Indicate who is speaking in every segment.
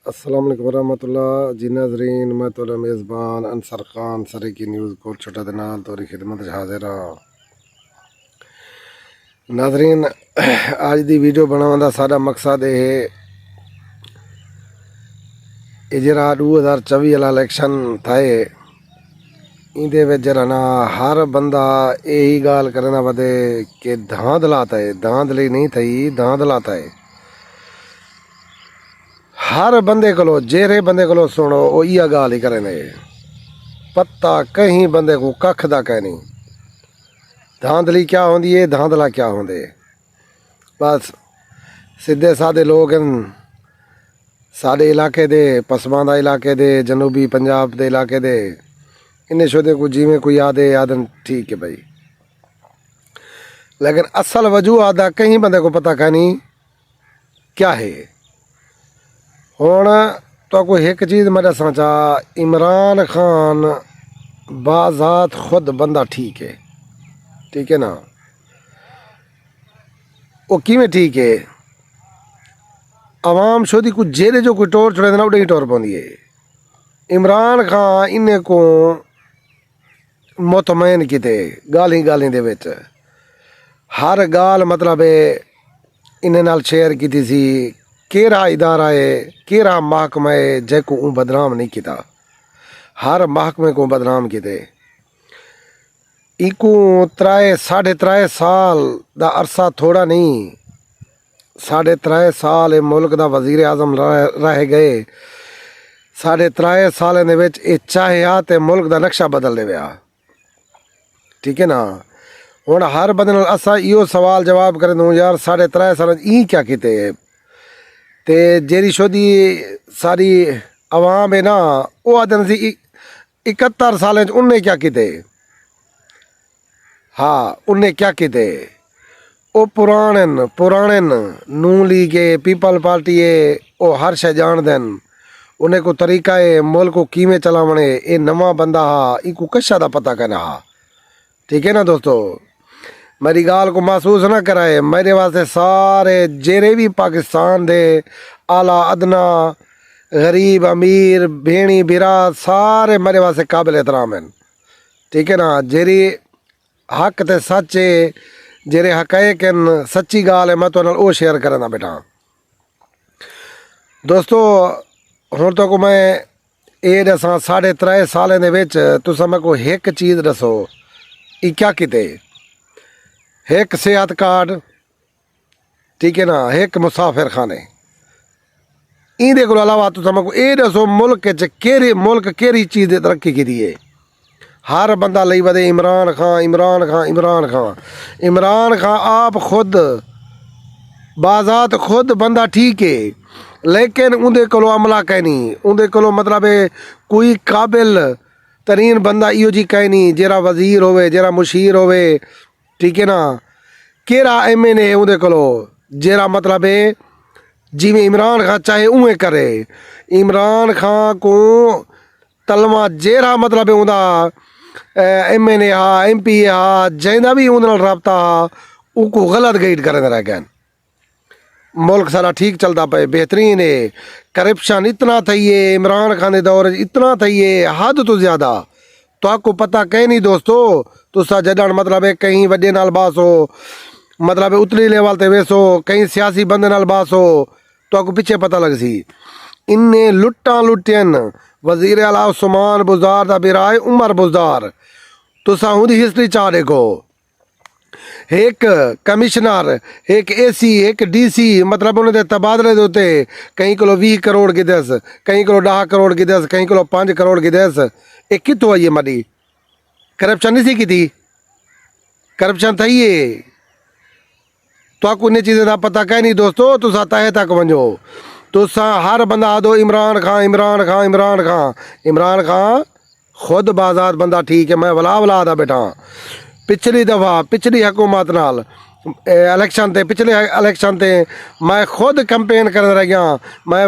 Speaker 1: अस्सलाम वालेकुम वरहमतुल्लाह जी नाज़रीन, मैं तो मेज़बान अंसर खान सरे की न्यूज़ को छोटा दनाल तोरी खिदमत हाजिर हाँ। नाज़रीन, आज दी वीडियो बनाने का सारा मकसद ये जरा 2024 वाला इलेक्शन था। इंदे विच जरा ना हर बंदा यही गाल करना वधे कि धांधलाता है, धांधली नहीं थी, धांधलाता है। हर बंदे को जेरे बंदे को सुनो वो इया गाल ही करें, पत्ता कहीं बंदे को कख दा कह नहीं। धांधली क्या होंदी है, धांधला क्या होंदे। बस सीधे सादे लोग साडे इलाके दे, पसमांदा इलाके दे, जनूबी पंजाब दे इलाके दे, इन्हें शोदे को जिमें कोई आदे आदन ठीक है भाई, लेकिन असल वजू आदा कहीं बंदे को पता कह नहीं क्या है। हुण तो कोई एक चीज़ मैं दसा चाह, इमरान खान बाज़ात खुद बंदा ठीक है ना। वो किमें ठीक है, आवाम शोदी कुछ जेरे जो कोई टोर छुड़े ना उड़े ही टोर पाँदी है। इमरान खान इन्हें को मुतमैन किते गाली गाली दे विच हर गाल मतलब इन्हें नाल शेयर की सी। केरा इदारा है, केरा महकमा है जैको बदनाम नहीं किता, हर महकमे को बदनाम किते। इको 3.5 साल दा अरसा थोड़ा नहीं, 3.5 साल ये मुल्क दा वजीर आजम रह गए। 3.5 साल ये चाहे तो मुल्क दा नक्शा बदल देवे, ठीक है ना। हुण हर बंदे असा इो सवाल जवाब कर दूँ यार 3.5 साल ई क्या किते ते जेरी शोदी सारी आवाम है ना, वो आदन सी 71 साल उन्हें क्या किते। हाँ, उन्हें क्या किते, वो पुराने नून लीग है, पीपल पार्टी है, वो हर शे जान देन, उन्हें को तरीका है मुल्क को किमें चलावने। ये नवा बंदा हा, इको कशा दा पता करना हा, ठीक है ना दोस्तों। मेरी गाल को महसूस ना कराए, मेरे वास्ते सारे जेरे भी पाकिस्तान दे आला अदना गरीब अमीर भेणी बिरा सारे मेरे वास्ते काबिल एहतराम हैं, ठीक है ना। जेरी हक ते सच है, जेरे हकायक हैं, सच्ची गाल है, मैं तो वो शेयर करना बेटा। दोस्तों हुण तो को मैं ये दसा 3.5 साल तुसा मैं को एक चीज़ दसो ये क्या किते। एक सेहत कार्ड, ठीक है ना, एक मुसाफिर खाने, इंदे को अलावा तुसा मैं को ये दसो मुल्क केरी चीज़ तरक्की की है। हर बंदा लई वधे इमरान खान इमरान खान इमरान खान। इमरान खान आप खुद बाज़ात खुद बंदा ठीक है, लेकिन उनके को अमला कह नहीं, उनके को मतलब कोई काबिल तरीन बंदा इो जी कह नहीं जरा वजीर होवे, जरा मुशीर होवे, ठीक है ना। केरा MNA उनके को जरा मतलब जिमें इमरान खान चाहे उमें करे। इमरान खान को तलवा जेरा मतलब उनका MNA हा, MP हा, जैदा भी उन्हें रबता हा, उनको गलत गाइड करें रह गए। मुल्क सारा ठीक चलता पे, बेहतरीन है। करप्शन इतना थी है इमरान खान के दौर इतना थी है हद तो ज़्यादा, तो आपको पता कह नहीं दोस्तों। तुसा जडन मतलब कहीं वड्डे नाल बास हो, मतलब उतली लेवल ते वेसो, कहीं सियासी बंदे नाल बास हो, तो आपको पीछे पता लग सी। इन्ने लुट्टा लुटियन वजीर आला उस्मान बुज़दार दा बिराए उमर बुज़दार, तुसा उनकी हिस्ट्री चाह देखो। एक कमिश्नर, एक AC, एक DC, मतलब उन्हें तबादले होते, कहीं को 20 करोड़ की दस, कहीं को 10 करोड़ की दस, कहीं को 5 करोड़ की दस। एक कितों आई है मडी करप्शन नहीं सी की थी, करप्शन थी है। तो आपको इन चीज़ें का पता कह नहीं दोस्तों। तुसा तहे तक वजो, तुसा हर बंदा आदो इमरान खान इमरान खान इमरान खान। इमरान खान खुद बाज़ात बंदा ठीक है, मैं वला आदा बेटा। पिछली दफ़ा पिछली हुकूमत नाल इलेक्शन थे, पिछले इलेक्शन थे मैं खुद कैंपेन कर रह गया। मैं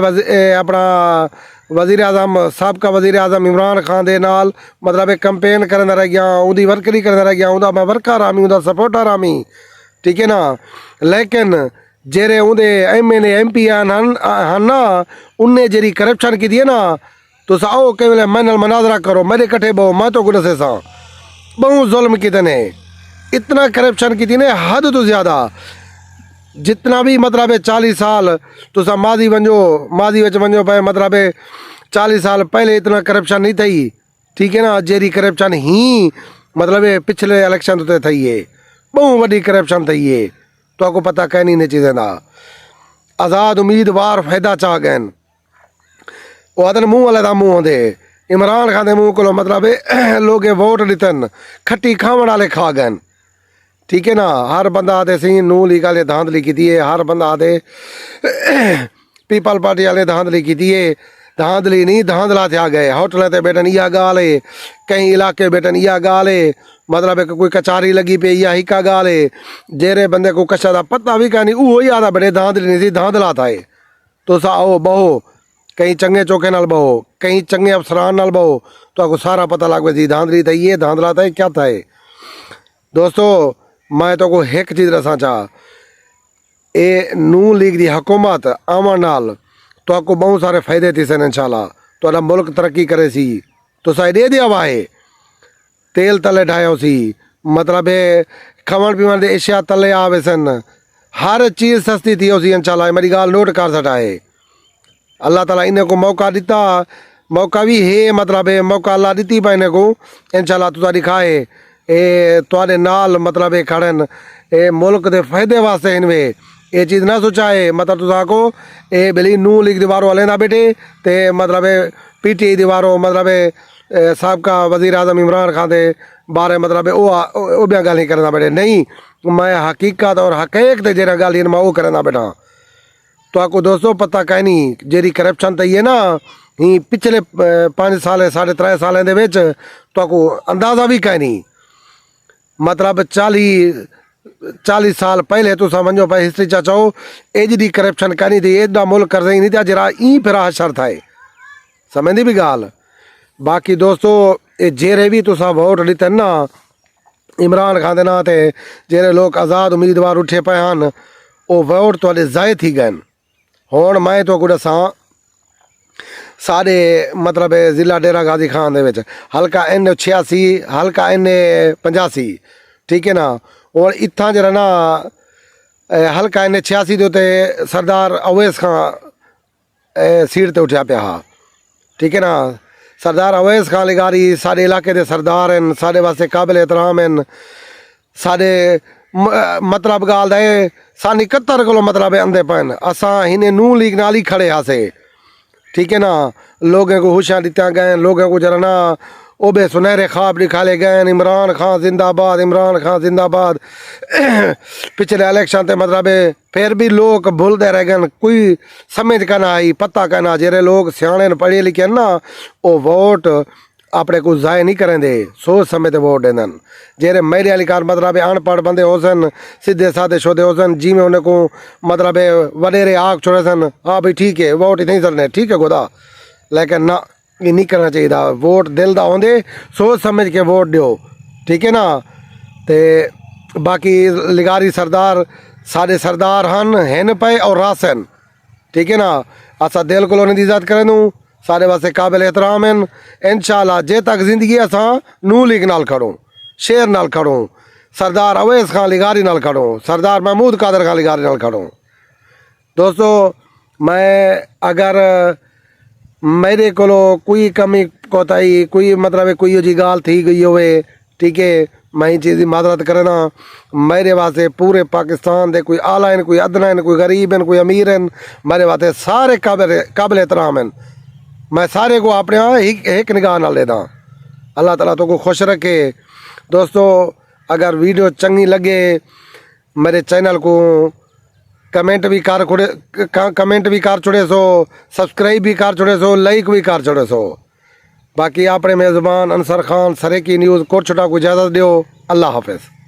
Speaker 1: अपना वज़ीर आज़म साबका वज़ीर आज़म इमरान खान दे नाल मतलब कैंपेन कर रह गया, उनकी वर्करी कर रह गया, उनका मैं वर्कर आमी, उनका सपोर्टर आमी, ठीक है ना। लेकिन जेरे उंदे MNA MP ਹਨ ना उन्ने जेरी करप्शन की है ना तुस आओ के वेले मैं मनाजरा करो मेरे कट्ठे बहु मैं तो गुस्से सा बहुत जुल्म किते ने इतना करप्शन की ने हद तो ज़्यादा जितना भी मतलब 40 साल तुसा माजी विच वंजो पे मतलब 40 साल पहले इतना करप्शन नहीं थी ठीक है ना जेरी करप्शन ही मतलब पिछले इलेक्शन तो थी है बहुत बड़ी करप्शन थी है तो आपको पता कहनी ने चीज़ें ना आज़ाद उम्मीदवार फायदा चाह गए वो आदन मुँह वाले का मुँह होंगे इमरान खान के मुँह को मतलब लोग वोट दितन खट्टी खावन वाले खा गए ठीक है ना हर बंदा आते सी नू लीग वाले धांधली की है हर बंदा आते पीपल पार्टी वाले धांधली की है धांधली नहीं धांधला थे आ गए होटल ते बेटन इहा गाल है कई इलाके बेटन इहा गाल है मतलब कोई कचारी लगी पे या हिका गाल है जेरे बंदे को कशा का पता भी का नहीं वो ही आदा बड़े धांधली नहीं सी धांधला था तो सा आओ बहो कहीं चंगे चौके नाल बहो कहीं चंगे अफसरान नाल बहो तो आपको सारा पता लग पे धांधली था ये धांधला था क्या था दोस्तों मैं तो को एक चीज़ दसा चाह ए नू लीग की हुकूमत आवन नाल तो आपको बहुत सारे फायदे थी सन इंशाल्लाह तो मुल्क तरक्की करे सी तो साइड दे दिया वा है तेल तले ढायो सी मतलब खवन पीवन के एशिया तले आवे सन हर चीज़ सस्ती थी उसी इंशाल्लाह मेरी गाल नोट कर सटाए अल्लाह ताला इन्हें को मौका दिता मौका भी है मतलब मौका अल्लाह दी पा इन्हें को इंशाल्लाह तुसा दिखाए ए तुआडे नाल मतलब खड़न ए मुल्क के फायदे वास्ते इनवे ये चीज़ ना सोचाए मतलब तुसा को ए बिली नू लीग दीवारों वाले ना बेटे ते मतलब PTI दीवारों मतलब सबका वज़ीर आज़म इमरान खान के बारे मतलब वो भी गल नहीं करना बेटे नहीं मैं हकीकत और हकीक ते जरा गल मैं वो करना बेटा तो आपको दोस्तों पता कह नहीं जेरी करप्शन तो ये ना ही पिछले 5 साल 3.5 साल तो आपको अंदाज़ा भी कह नहीं मतलब 40 साल पहले तो समझो भाई हिस्ट्री चाहो एज दी करप्शन करनी थी एडा मुल्क कर नहीं था जरा ई फिर हशर था समझी भी गाल बाकी दोस्तों ये जेरे भी तुसा वोट दिते ना इमरान खान के ना ते जेरे लोग आज़ाद उम्मीदवार उठे पे हैं वो वोट तो ज़ाय थी गए हुण मैं तो कुछ दसा सारे मतलब ज़िला डेरा गाजी खान दे विच हल्का N86 हल्का N85 ठीक है ना और इतना जरा ना हल्का N86 के उत्ते सरदार अवैस खान सीट ते उठा पाया हा ठीक है ना सरदार अवैस खान लिगारी सारे इलाके के सरदार हैं सारे वास्ते काबिल एहतराम हैं सारे मतलब गाल है सन 71 को मतलब अंधे पैन असा इन्हें नू लीग नाल ही खड़े हासे ठीक है ना लोगों को होशियार दिता गए लोगों को जरा ना ओबे सुनहरे ख्वाब दिखाले गए इमरान खान जिंदाबाद इमरान खान जिंदाबाद पिछले इलेक्शन ते मतलब फिर भी लोग भूलते रह गए कोई समझ का ना आई पता का ना जेरे लोग सियाने पढ़े लिखे ना वो वोट अपने को ज़ाय नहीं करेंगे सोच समझ वोट देंदन जेरे मेरे वाली कार मतलब अनपढ़ बंदे हो सन सीधे साधे शोधे हो सन जिमें उन्हें को मतलब वडेरे आग छोड़े सन हाँ भाई ठीक है वोट ही नहीं करने ठीक है खुदा लेकिन ना ये नहीं करना चाहिए वोट दिल दा होंदे सोच समझ के वोट दो ठीक है ना ते बाकी लिगारी सरदार साढ़े सरदार हैं पे और रासन ठीक है ना असा दिल को उन्हें इज्जत करें दूँ सारे वास्ते काबिल एहतराम हैं इंशाल्लाह जे तक जिंदगी असा नू लीग नाल खड़ो शेर नाल खड़ो सरदार अवैस खान लिगारी नाल खड़ो सरदार महमूद कादर खान लिगारी नाल खड़ो दोस्तों मैं अगर मेरे को कोई कमी कोताही कोई मतलब कोई जी गाल थी गई होवे ठीक है मैं चीज़ की माजरत करना मेरे वास्ते पूरे पाकिस्तान दे कोई आला हैं कोई अदना हैं कोई गरीब हैं कोई अमीर हैं मेरे वास्ते सारे काबिल एहतराम हैं मैं सारे को अपने एक निगाह नाल लेदा अल्लाह ताला तो को खुश रखे दोस्तों अगर वीडियो चंगी लगे मेरे चैनल को कमेंट भी कर छोड़े सो सब्सक्राइब भी कर छोड़े सो लाइक भी कर छोड़े सो बाकी अपने मेज़बान अंसर खान सरेकी न्यूज़ कोट छोटा को इजाज़त दो अल्लाह हाफिज़।